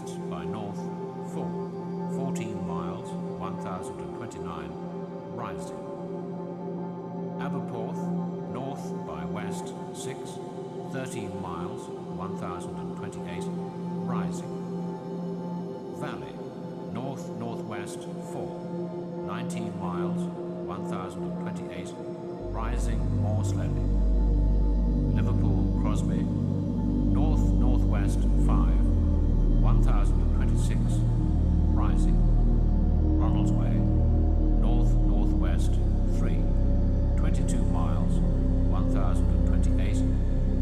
west by north 14 miles 1029 rising. Porth north by west 13 miles 1028 rising. Valley north northwest 19 miles 1028 rising more slowly. Liverpool Crosby north northwest 1026 rising. Ronald's Way north northwest 22 miles 1028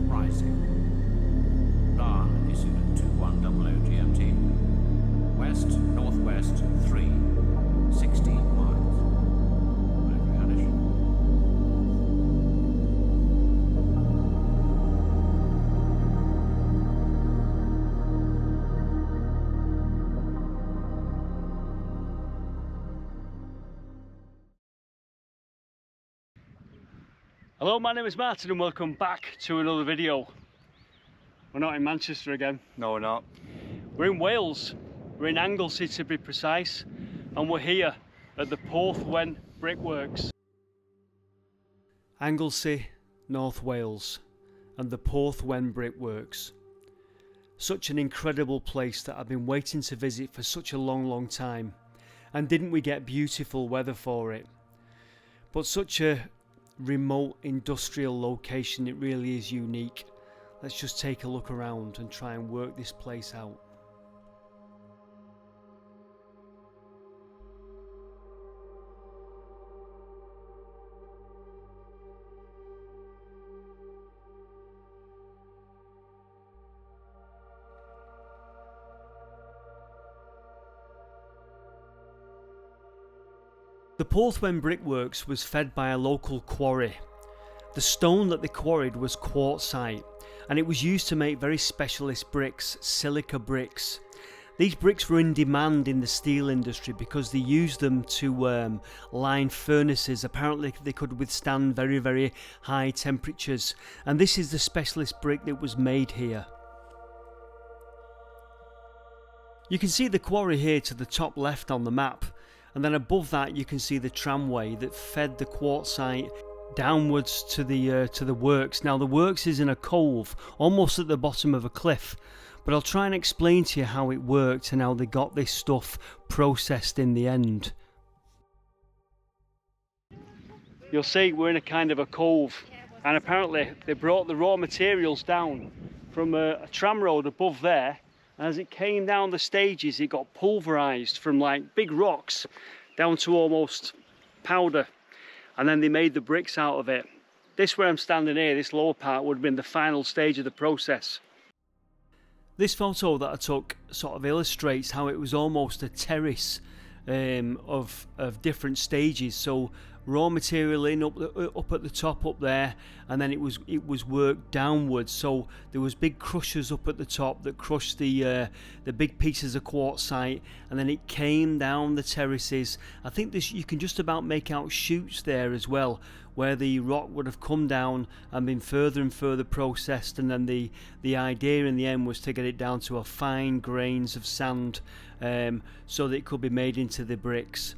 rising. Larne issued at 2100 GMT west northwest 16 miles. Hello, my name is Martin and welcome back to another video. We're not in Manchester again. No, we're not. We're in Wales. We're in Anglesey to be precise, and we're here at the Porth Wen Brickworks. Anglesey, North Wales, and the Porth Wen Brickworks. Such an incredible place that I've been waiting to visit for such a long time, and didn't we get beautiful weather for it? But such a remote industrial location, it really is unique. Let's just take a look around and try and work this place out. The Porth Wen Brickworks was fed by a local quarry. The stone that they quarried was quartzite, and it was used to make very specialist bricks, silica bricks. These bricks were in demand in the steel industry because they used them to line furnaces. Apparently they could withstand very high temperatures, and this is the specialist brick that was made here. You can see the quarry here to the top left on the map, and then above that you can see the tramway that fed the quartzite downwards to the works. Now the works is in a cove almost at the bottom of a cliff, but I'll try and explain to you how it worked and how they got this stuff processed in the end. You'll see we're in a kind of a cove, and apparently they brought the raw materials down from a tram road above there. As it came down the stages, it got pulverized from like big rocks down to almost powder, and then they made the bricks out of it. This where I'm standing here, this lower part, would have been the final stage of the process. This photo that I took sort of illustrates how it was almost a terrace of different stages. So raw material in up at the top up there, and then it was worked downwards. So there was big crushers up at the top that crushed the big pieces of quartzite, and then it came down the terraces. I think you can just about make out chutes there as well, where the rock would have come down and been further and further processed, and then the idea in the end was to get it down to a fine grains of sand, so that it could be made into the bricks.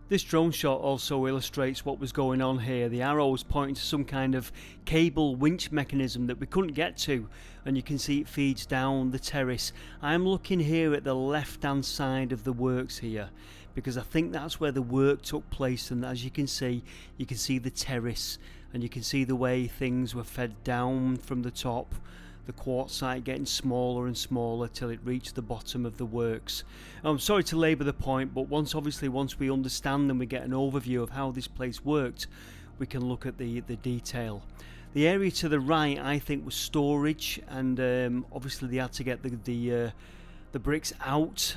This drone shot also illustrates what was going on here. The arrows pointing to some kind of cable winch mechanism that we couldn't get to, and you can see it feeds down the terrace. I'm looking here at the left hand side of the works here, because I think that's where the work took place, and as you can see the terrace, and you can see the way things were fed down from the top, the quartzite getting smaller and smaller till it reached the bottom of the works. I'm sorry to labour the point, but once we understand and we get an overview of how this place worked, we can look at the detail. The area to the right, I think, was storage, and obviously they had to get the bricks out,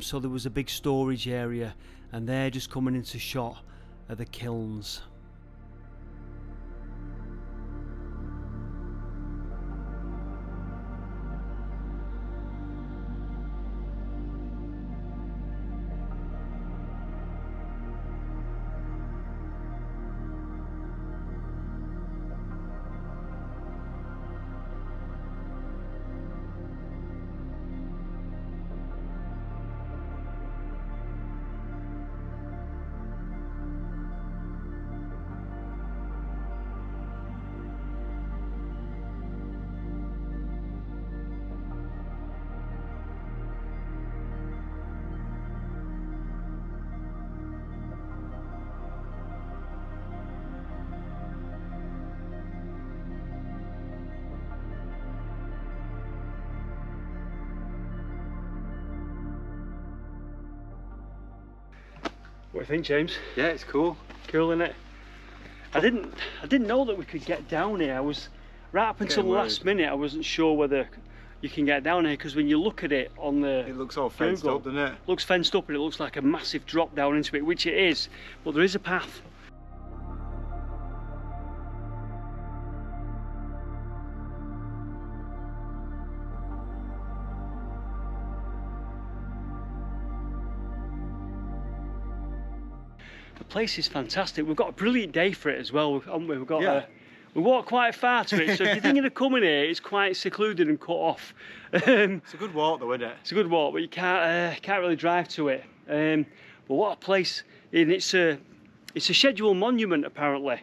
so there was a big storage area, and they're just coming into shot are the kilns. What do you think, James? Yeah, it's cool. Cool, isn't it? I didn't know that we could get down here. I was right up until the last minute. I wasn't sure whether you can get down here, because when you look at it on the it looks all fenced up, doesn't it? Looks fenced up, and it looks like a massive drop down into it, which it is. But there is a path. The place is fantastic. We've got a brilliant day for it as well, haven't we? We've got we walked quite far to it, so if you're thinking of coming here, it's quite secluded and cut off. It's a good walk though, isn't it? It's a good walk, but you can't really drive to it. But what a place! And it's a scheduled monument apparently.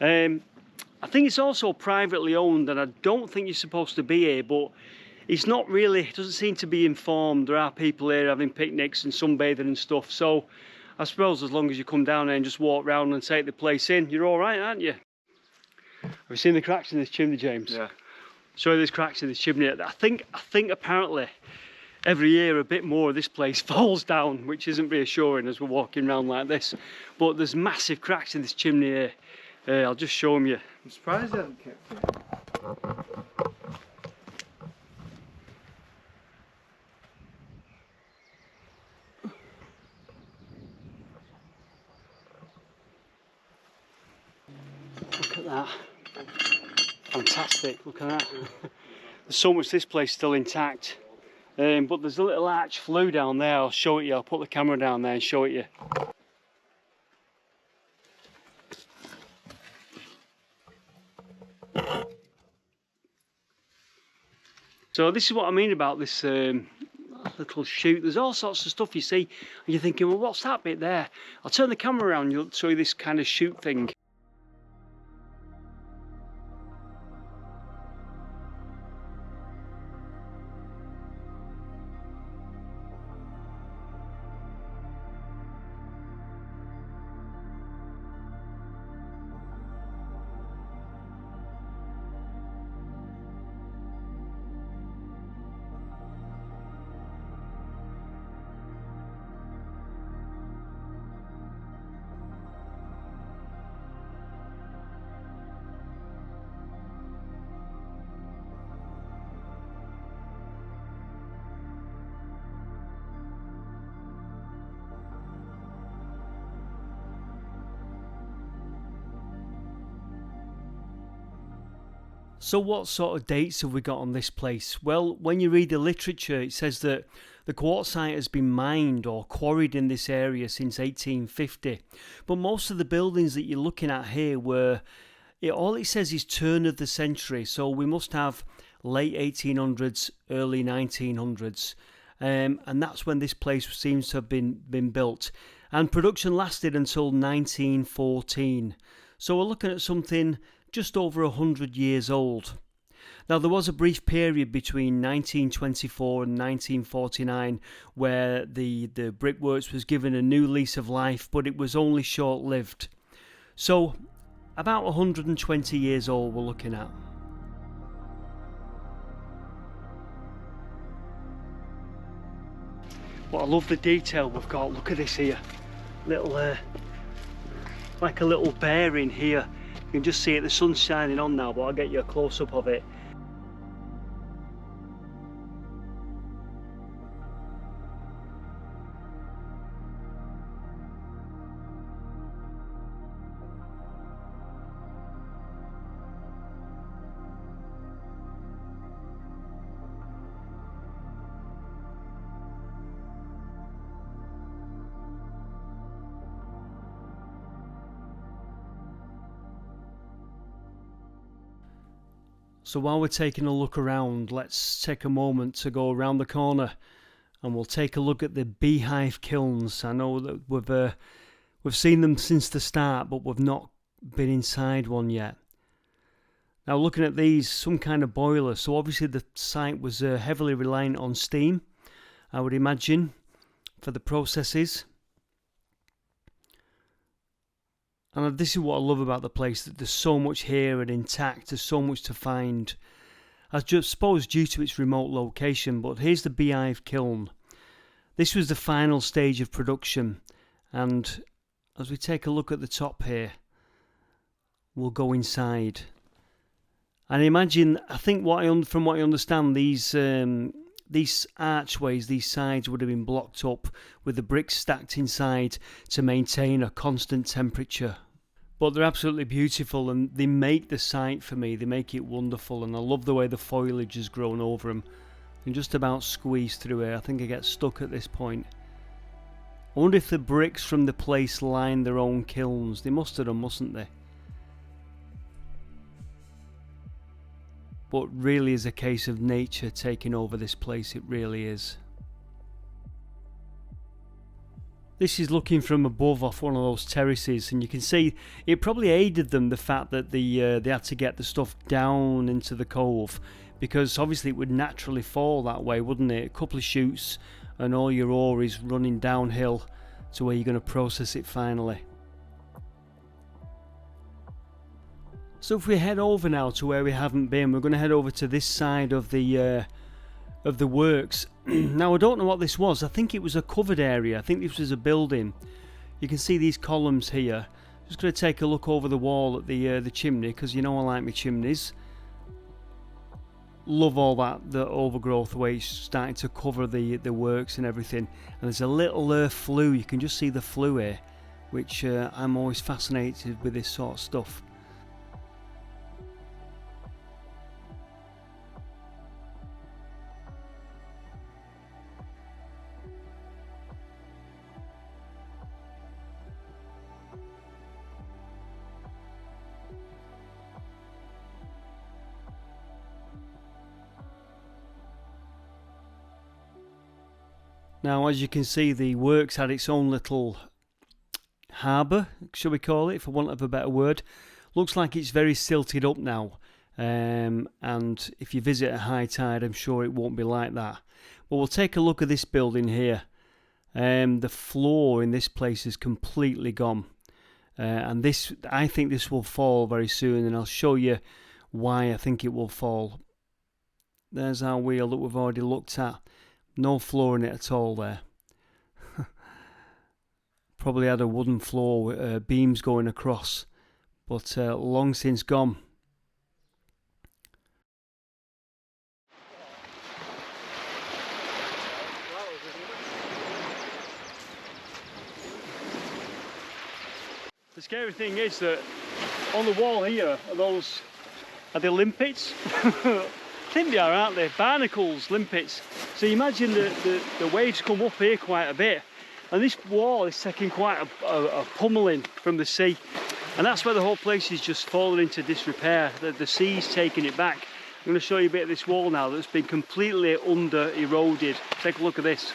I think it's also privately owned, and I don't think you're supposed to be here, but it's not really. It doesn't seem to be informed. There are people here having picnics and sunbathing and stuff. So I suppose as long as you come down here and just walk around and take the place in, you're all right, aren't you? Have you seen the cracks in this chimney, James? Yeah. So there's cracks in this chimney. I think apparently every year a bit more of this place falls down, which isn't reassuring as we're walking around like this. But there's massive cracks in this chimney here. I'll just show them you. I'm surprised they haven't kept it. Look at that. Fantastic, look at that. There's so much this place still intact. But there's a little arch flue down there. I'll show it you. I'll put the camera down there and show it you. So this is what I mean about this little chute. There's all sorts of stuff you see, and you're thinking, well, what's that bit there? I'll turn the camera around and you'll show you this kind of chute thing. So what sort of dates have we got on this place? Well, when you read the literature, it says that the quartzite has been mined or quarried in this area since 1850. But most of the buildings that you're looking at here all it says is turn of the century. So we must have late 1800s, early 1900s. And that's when this place seems to have been built. And production lasted until 1914. So we're looking at something just over 100 years old. Now there was a brief period between 1924 and 1949 where the brickworks was given a new lease of life, but it was only short-lived. So about 120 years old we're looking at. But I love the detail we've got. Look at this here, little like a little bearing here. You can just see it, the sun's shining on now, but I'll get you a close-up of it. So while we're taking a look around, let's take a moment to go around the corner and we'll take a look at the beehive kilns. I know that we've seen them since the start, but we've not been inside one yet. Now looking at these, some kind of boiler. So obviously the site was heavily reliant on steam, I would imagine, for the processes. And this is what I love about the place, that there's so much here and intact, there's so much to find. I just suppose due to its remote location, but here's the beehive kiln. This was the final stage of production, and as we take a look at the top here, we'll go inside. And imagine, I think from what I understand, these archways, these sides would have been blocked up with the bricks stacked inside to maintain a constant temperature. But they're absolutely beautiful, and they make the site for me. They make it wonderful, and I love the way the foliage has grown over them. I can just about squeeze through here. I think I get stuck at this point. I wonder if the bricks from the place lined their own kilns. They must have done, mustn't they? But really is a case of nature taking over this place. It really is. This is looking from above off one of those terraces, and you can see it probably aided them, the fact that they had to get the stuff down into the cove, because obviously it would naturally fall that way, wouldn't it? A couple of chutes and all your ore is running downhill to where you're going to process it finally. So if we head over now to where we haven't been, we're going to head over to this side of the works. Now I don't know what this was. I think it was a covered area. I think this was a building. You can see these columns here. Just going to take a look over the wall at the chimney, because you know I like my chimneys. Love all that, the overgrowth, the way it's starting to cover the works and everything. And there's a little flue. You can just see the flue here, which I'm always fascinated with this sort of stuff. Now, as you can see, the works had its own little harbour, shall we call it, for want of a better word. Looks like it's very silted up now, and if you visit at high tide, I'm sure it won't be like that. But we'll take a look at this building here. The floor in this place is completely gone, and I think this will fall very soon, and I'll show you why I think it will fall. There's our wheel that we've already looked at. No floor in it at all there. Probably had a wooden floor with beams going across, but long since gone. The scary thing is that on the wall here are they limpets? I think they are, aren't they? Barnacles, limpets. So you imagine the waves come up here quite a bit, and this wall is taking quite a pummeling from the sea, and that's where the whole place is just falling into disrepair. The sea's taking it back. I'm going to show you a bit of this wall now that's been completely under eroded. Take a look at this.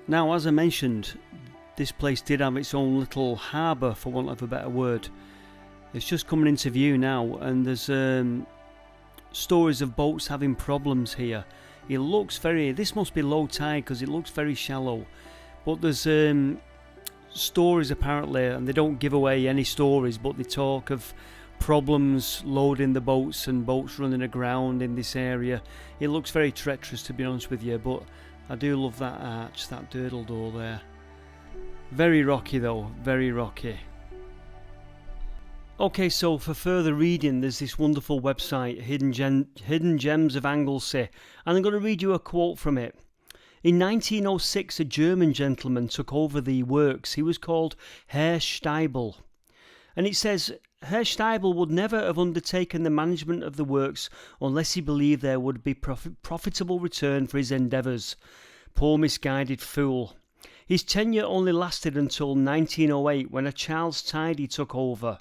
Now, as I mentioned, this place did have its own little harbour, for want of a better word. It's just coming into view now, and there's stories of boats having problems here. It looks this must be low tide because it looks very shallow, but there's stories apparently, and they don't give away any stories, but they talk of problems loading the boats and boats running aground in this area. It looks very treacherous, to be honest with you, but I do love that arch, that durdle door there. Very rocky though, very rocky. Okay, so for further reading, there's this wonderful website, Hidden Gems of Anglesey, and I'm going to read you a quote from it. In 1906, a German gentleman took over the works. He was called Herr Steibel. And it says, Herr Steibel would never have undertaken the management of the works unless he believed there would be profitable return for his endeavours. Poor misguided fool. His tenure only lasted until 1908 when a Charles Tidy took over.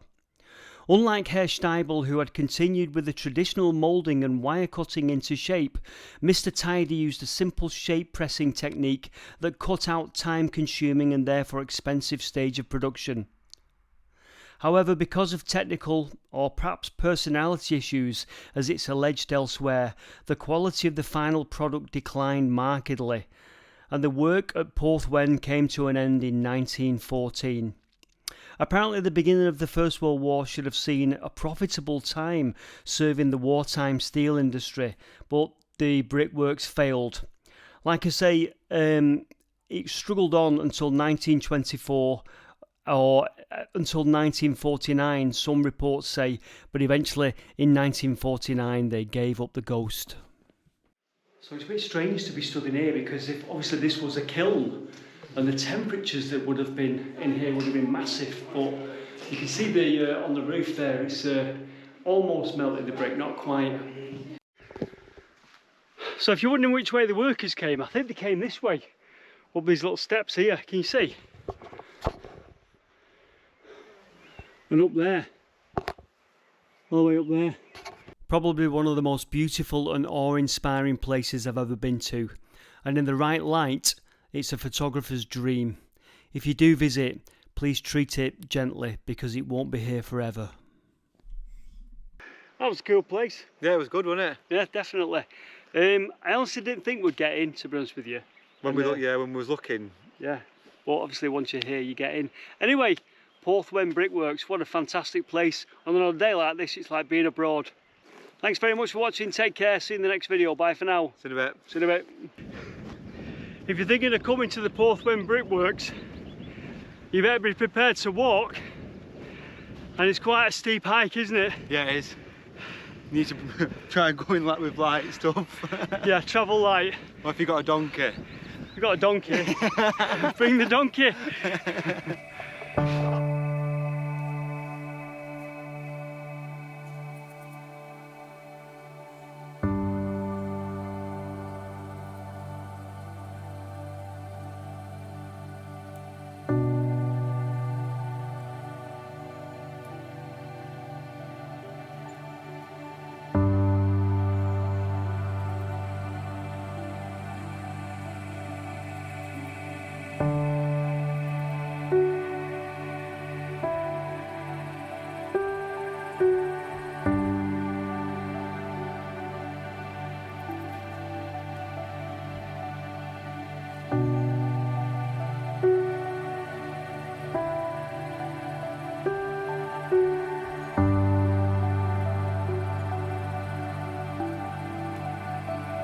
Unlike Herr Steibel, who had continued with the traditional moulding and wire cutting into shape, Mr. Tidy used a simple shape pressing technique that cut out time-consuming and therefore expensive stage of production. However, because of technical or perhaps personality issues, as it's alleged elsewhere, the quality of the final product declined markedly, and the work at Porth Wen came to an end in 1914. Apparently the beginning of the First World War should have seen a profitable time serving the wartime steel industry, but the brickworks failed. Like I say, it struggled on until 1924, or until 1949, some reports say, but eventually in 1949 they gave up the ghost. So it's a bit strange to be stood in here, because if obviously this was a kiln, and the temperatures that would have been in here would have been massive, but you can see the on the roof there, it's almost melted the brick, not quite. So if you're wondering which way the workers came, I think they came this way, up these little steps here, can you see? And up there, all the way up there. Probably one of the most beautiful and awe-inspiring places I've ever been to, and in the right light, it's a photographer's dream. If you do visit, please treat it gently, because it won't be here forever. That was a cool place. Yeah, it was good, wasn't it? Yeah, definitely. I honestly didn't think we'd get in, to be honest with you. When we was looking. Yeah, but obviously once you're here, you get in. Anyway, Porth Wen Brickworks, what a fantastic place. And on a day like this, it's like being abroad. Thanks very much for watching. Take care. See you in the next video. Bye for now. See you in a bit. See you in a bit. If you're thinking of coming to the Porth Wen Brickworks, you better be prepared to walk, and it's quite a steep hike, isn't it? Yeah, it is. You need to try and go in with light stuff. Yeah, travel light. What if you got a donkey? You got a donkey? Bring the donkey.